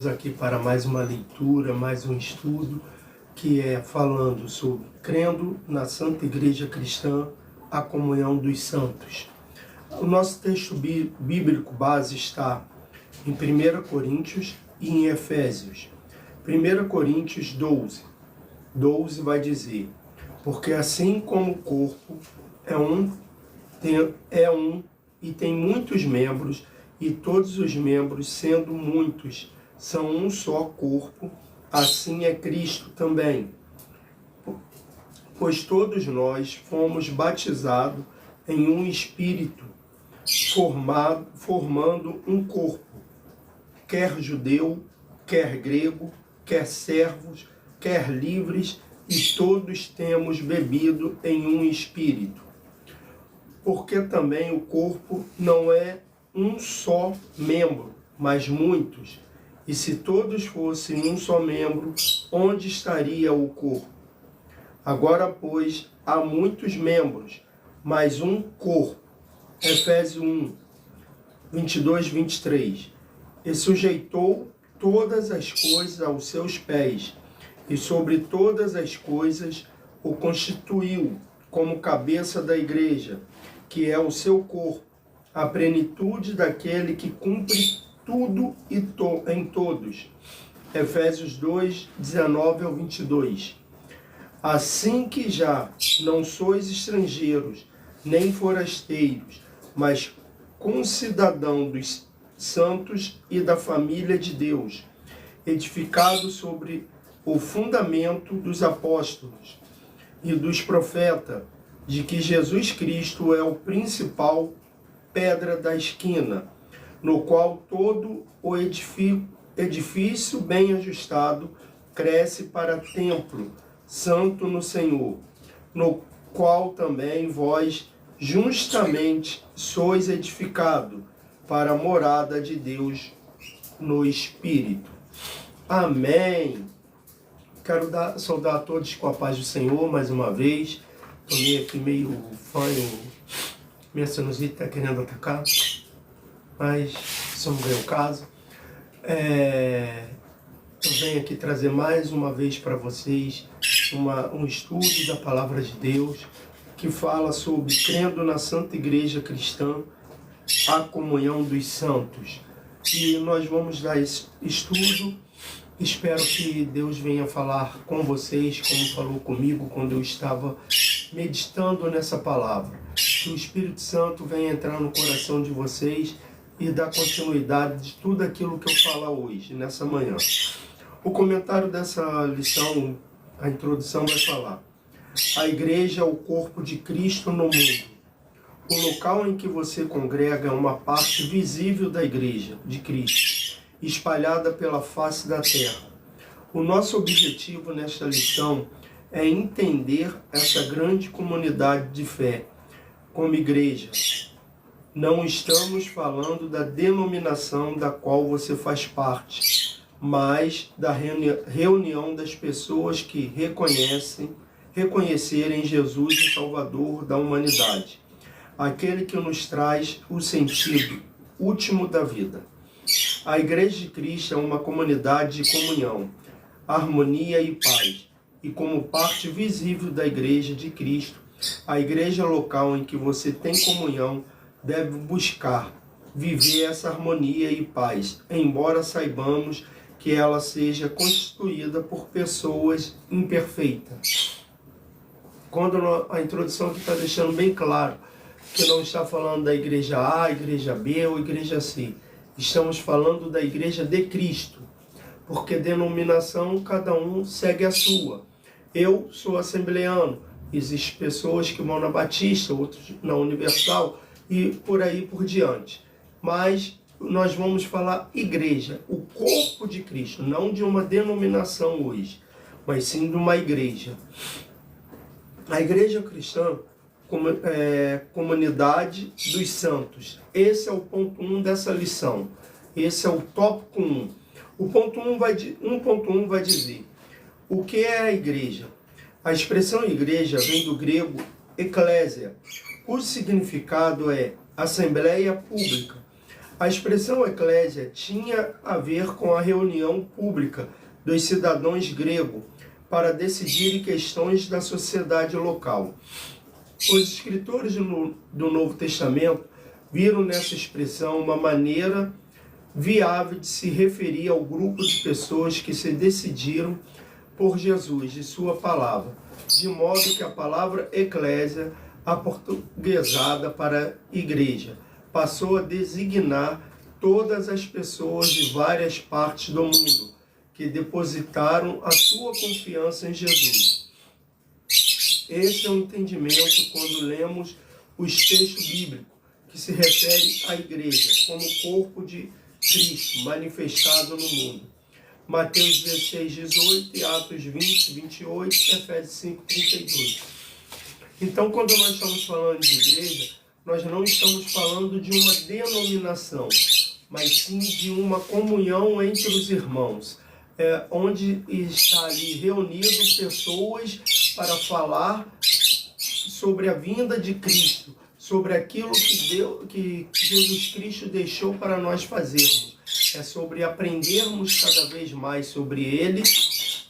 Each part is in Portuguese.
Aqui para mais uma leitura, mais um estudo, que é falando sobre crendo na Santa Igreja Cristã, a comunhão dos santos. O nosso texto bíblico base está em 1 Coríntios e em Efésios. 1 Coríntios 12 vai dizer: porque assim como o corpo é um e tem muitos membros, e todos os membros, sendo muitos, são um só corpo, assim é Cristo também. Pois todos nós fomos batizados em um espírito, formando um corpo, quer judeu, quer grego, quer servos, quer livres, e todos temos bebido em um espírito. Porque também o corpo não é um só membro, mas muitos. E se todos fossem um só membro, onde estaria o corpo? Agora, pois, há muitos membros, mas um corpo. Efésios 1, 22, 23. E sujeitou todas as coisas aos seus pés, e sobre todas as coisas o constituiu como cabeça da igreja, que é o seu corpo, a plenitude daquele que cumpre tudo em todos. Efésios 2, 19 ao 22. Assim que já não sois estrangeiros, nem forasteiros, mas concidadão dos santos e da família de Deus, edificado sobre o fundamento dos apóstolos e dos profetas, de que Jesus Cristo é o principal pedra da esquina, no qual todo o edifício bem ajustado cresce para templo santo no Senhor, no qual também vós justamente sois edificado para a morada de Deus no Espírito. Amém. Quero saudar a todos com a paz do Senhor mais uma vez. Estou aqui meio fanho, minha sinusite está querendo atacar, mas isso não é o caso. Eu venho aqui trazer mais uma vez para vocês um estudo da Palavra de Deus que fala sobre crendo na Santa Igreja Cristã, a comunhão dos santos. E nós vamos dar esse estudo. Espero que Deus venha falar com vocês, como falou comigo quando eu estava meditando nessa palavra. Que o Espírito Santo venha entrar no coração de vocês e dar continuidade de tudo aquilo que eu falar hoje, nessa manhã. O comentário dessa lição, a introdução vai falar: a igreja é o corpo de Cristo no mundo. O local em que você congrega é uma parte visível da igreja de Cristo, espalhada pela face da terra. O nosso objetivo nesta lição é entender essa grande comunidade de fé como igreja. Não estamos falando da denominação da qual você faz parte, mas da reunião das pessoas que reconhecerem Jesus o Salvador da humanidade, aquele que nos traz o sentido último da vida. A Igreja de Cristo é uma comunidade de comunhão, harmonia e paz, e como parte visível da Igreja de Cristo, a igreja local em que você tem comunhão deve buscar viver essa harmonia e paz, embora saibamos que ela seja constituída por pessoas imperfeitas. Quando a introdução aqui está deixando bem claro que não está falando da igreja A, igreja B ou igreja C. Estamos falando da igreja de Cristo, porque denominação cada um segue a sua. Eu sou assembleano, existem pessoas que vão na Batista, outros na Universal e por aí por diante. Mas nós vamos falar igreja, o corpo de Cristo, não de uma denominação hoje, mas sim de uma igreja. A igreja cristã é comunidade dos santos. Esse é o ponto 1 dessa lição. Esse é o tópico 1. O ponto 1 vai dizer: o que é a igreja? A expressão igreja vem do grego eklésia, cujo significado é assembleia pública. A expressão eclésia tinha a ver com a reunião pública dos cidadãos gregos para decidirem questões da sociedade local. Os escritores do Novo Testamento viram nessa expressão uma maneira viável de se referir ao grupo de pessoas que se decidiram por Jesus e sua palavra, de modo que a palavra eclésia, aportuguesada para igreja, passou a designar todas as pessoas de várias partes do mundo que depositaram a sua confiança em Jesus. Esse é o entendimento quando lemos os textos bíblicos que se refere à igreja como corpo de Cristo manifestado no mundo. Mateus 16, 18, e Atos 20, 28, Efésios 5, 32. Então, quando nós estamos falando de igreja, nós não estamos falando de uma denominação, mas sim de uma comunhão entre os irmãos, onde está ali reunido pessoas para falar sobre a vinda de Cristo, sobre aquilo que Jesus Cristo deixou para nós fazermos. É sobre aprendermos cada vez mais sobre Ele,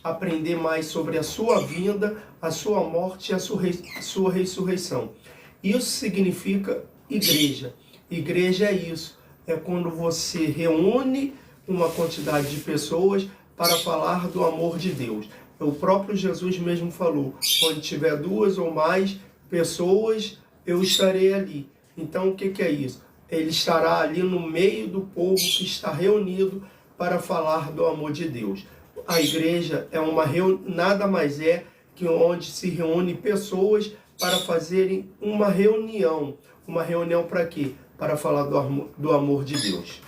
aprender mais sobre a sua vinda, a sua morte e a sua ressurreição. Isso significa igreja. Igreja é isso. É quando você reúne uma quantidade de pessoas para falar do amor de Deus. O próprio Jesus mesmo falou, onde tiver 2 ou mais pessoas, eu estarei ali. Então o que é isso? Ele estará ali no meio do povo que está reunido para falar do amor de Deus. A igreja é nada mais é que onde se reúne pessoas para fazerem uma reunião. Uma reunião para quê? Para falar do amor de Deus.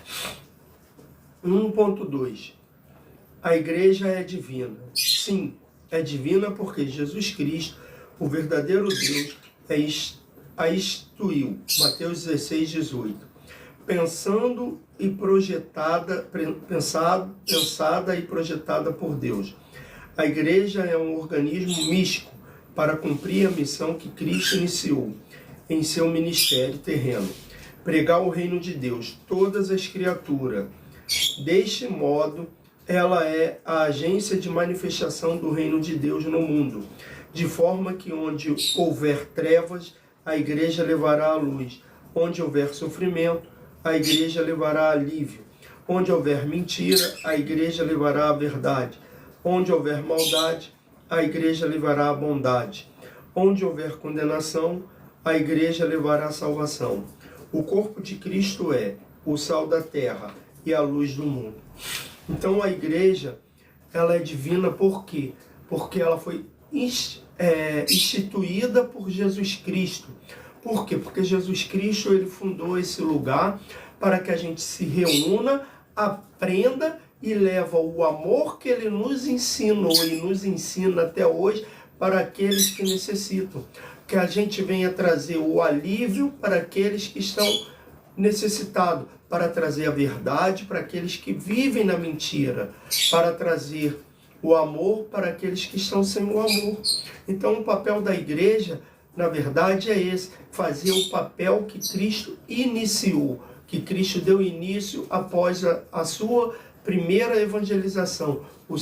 1.2. A igreja é divina. Sim, é divina porque Jesus Cristo, o verdadeiro Deus, a instituiu. Mateus 16, 18. Pensada e projetada por Deus. A igreja é um organismo místico para cumprir a missão que Cristo iniciou em seu ministério terreno. Pregar o reino de Deus, todas as criaturas. Deste modo, ela é a agência de manifestação do reino de Deus no mundo, de forma que onde houver trevas, a igreja levará a luz. Onde houver sofrimento, a igreja levará alívio. Onde houver mentira, a igreja levará a verdade. Onde houver maldade, a igreja levará a bondade. Onde houver condenação, a igreja levará a salvação. O corpo de Cristo é o sal da terra e a luz do mundo. Então a igreja, ela é divina por quê? Porque ela foi instituída por Jesus Cristo. Por quê? Porque Jesus Cristo ele fundou esse lugar para que a gente se reúna, aprenda e leva o amor que ele nos ensinou e nos ensina até hoje para aqueles que necessitam. Que a gente venha trazer o alívio para aqueles que estão necessitados, para trazer a verdade para aqueles que vivem na mentira, para trazer o amor para aqueles que estão sem o amor. Então o papel da igreja, na verdade, é esse, fazer o papel que Cristo iniciou, que Cristo deu início após a sua primeira evangelização, a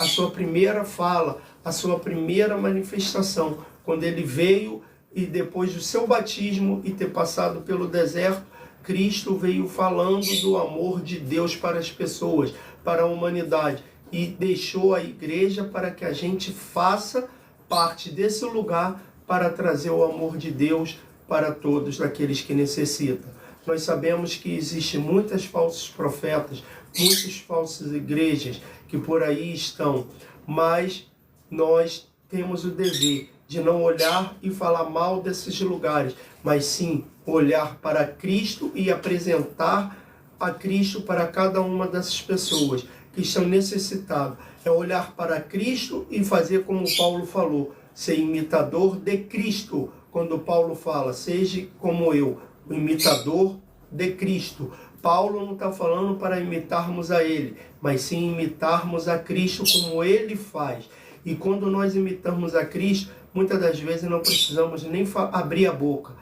sua primeira fala, a sua primeira manifestação, quando ele veio e depois do seu batismo e ter passado pelo deserto, Cristo veio falando do amor de Deus para as pessoas, para a humanidade, e deixou a igreja para que a gente faça parte desse lugar para trazer o amor de Deus para todos aqueles que necessitam. Nós sabemos que existem muitos falsos profetas, muitas falsas igrejas que por aí estão, mas nós temos o dever de não olhar e falar mal desses lugares, mas sim olhar para Cristo e apresentar a Cristo para cada uma dessas pessoas que estão necessitadas. É olhar para Cristo e fazer como Paulo falou, ser imitador de Cristo. Quando Paulo fala, seja como eu, o imitador de Cristo. Paulo não está falando para imitarmos a ele, mas sim imitarmos a Cristo como ele faz. E quando nós imitamos a Cristo, muitas das vezes não precisamos nem abrir a boca.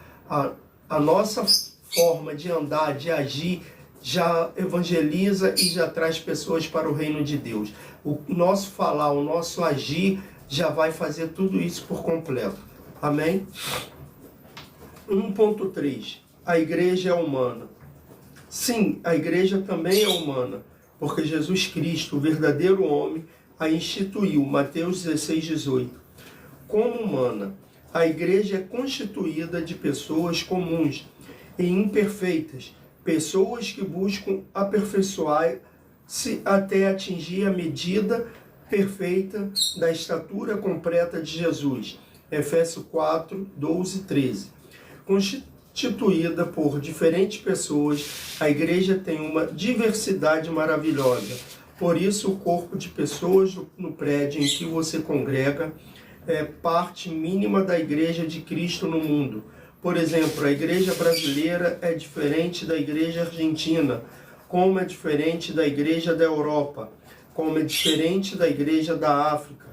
A nossa forma de andar, de agir, já evangeliza e já traz pessoas para o reino de Deus. O nosso falar, o nosso agir já vai fazer tudo isso por completo. Amém? 1.3. A igreja é humana. Sim, a igreja também é humana, porque Jesus Cristo, o verdadeiro homem, a instituiu. Mateus 16:18. Como humana, a igreja é constituída de pessoas comuns e imperfeitas, pessoas que buscam aperfeiçoar-se até atingir a medida perfeita da estatura completa de Jesus. Efésios 4, 12, 13. Constituída por diferentes pessoas, a igreja tem uma diversidade maravilhosa. Por isso, o corpo de pessoas no prédio em que você congrega é parte mínima da igreja de Cristo no mundo. Por exemplo, a igreja brasileira é diferente da igreja argentina, como é diferente da igreja da Europa, como é diferente da igreja da África.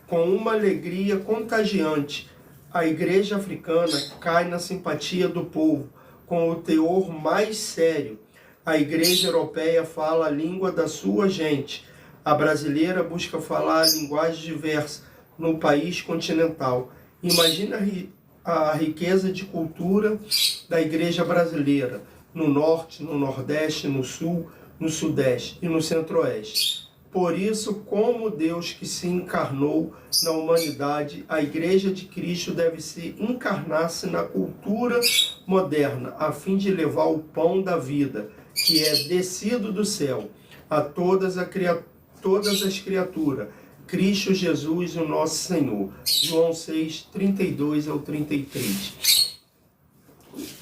Com uma alegria contagiante, a igreja africana cai na simpatia do povo, com o teor mais sério. A igreja europeia fala a língua da sua gente. A brasileira busca falar a linguagem diversa no país continental. Imagina a riqueza de cultura da igreja brasileira, no norte, no nordeste, no sul, no sudeste e no centro-oeste. Por isso, como Deus que se encarnou na humanidade, a igreja de Cristo deve se encarnar-se na cultura moderna, a fim de levar o pão da vida, que é descido do céu, a todas as criaturas, Cristo Jesus, o nosso Senhor. João 6, 32 ao 33.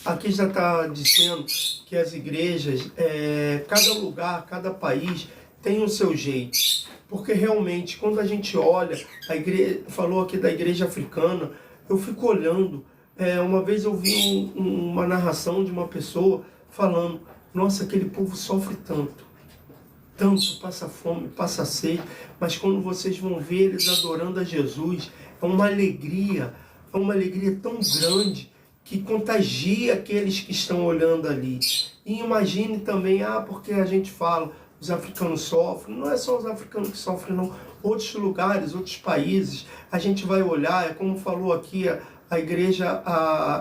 Aqui já está dizendo que as igrejas, cada lugar, cada país tem o seu jeito. Porque realmente, quando a gente olha, a igreja, falou aqui da igreja africana, eu fico olhando. Uma vez eu vi uma narração de uma pessoa falando, nossa, aquele povo sofre tanto, passa fome, passa sede, mas quando vocês vão ver eles adorando a Jesus, é uma alegria tão grande que contagia aqueles que estão olhando ali. E imagine também, porque a gente fala, os africanos sofrem, não é só os africanos que sofrem não, outros lugares, outros países, a gente vai olhar, como falou aqui a igreja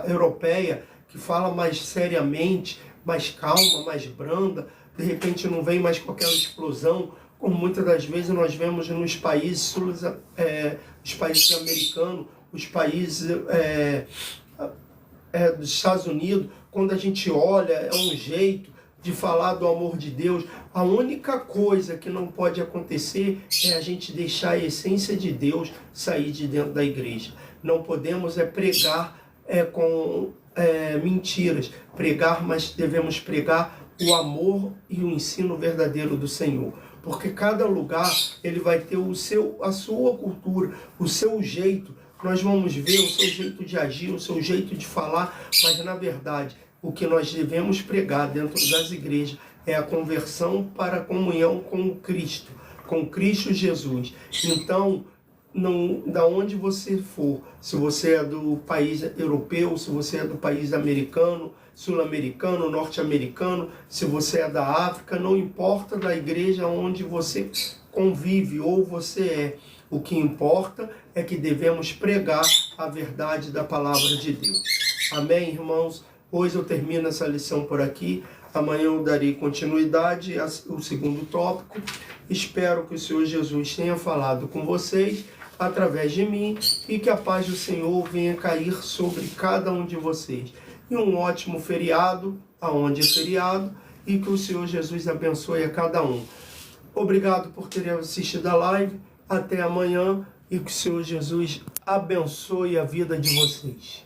europeia, que fala mais seriamente, mais calma, mais branda, de repente não vem mais com aquela explosão, como muitas das vezes nós vemos nos países, os países americanos, os países dos Estados Unidos, quando a gente olha, é um jeito de falar do amor de Deus. A única coisa que não pode acontecer é a gente deixar a essência de Deus sair de dentro da igreja. Não podemos pregar com mentiras, mas devemos pregar o amor e o ensino verdadeiro do Senhor. Porque cada lugar ele vai ter a sua cultura, o seu jeito. Nós vamos ver o seu jeito de agir, o seu jeito de falar, mas na verdade o que nós devemos pregar dentro das igrejas é a conversão para a comunhão com Cristo Jesus. Então, da onde você for, se você é do país europeu, se você é do país americano, sul-americano, norte-americano, se você é da África, não importa da igreja onde você convive ou você é. O que importa é que devemos pregar a verdade da palavra de Deus. Amém, irmãos? Hoje eu termino essa lição por aqui. Amanhã eu darei continuidade ao segundo tópico. Espero que o Senhor Jesus tenha falado com vocês através de mim e que a paz do Senhor venha cair sobre cada um de vocês. E um ótimo feriado, aonde é feriado, e que o Senhor Jesus abençoe a cada um. Obrigado por terem assistido a live. Até amanhã e que o Senhor Jesus abençoe a vida de vocês.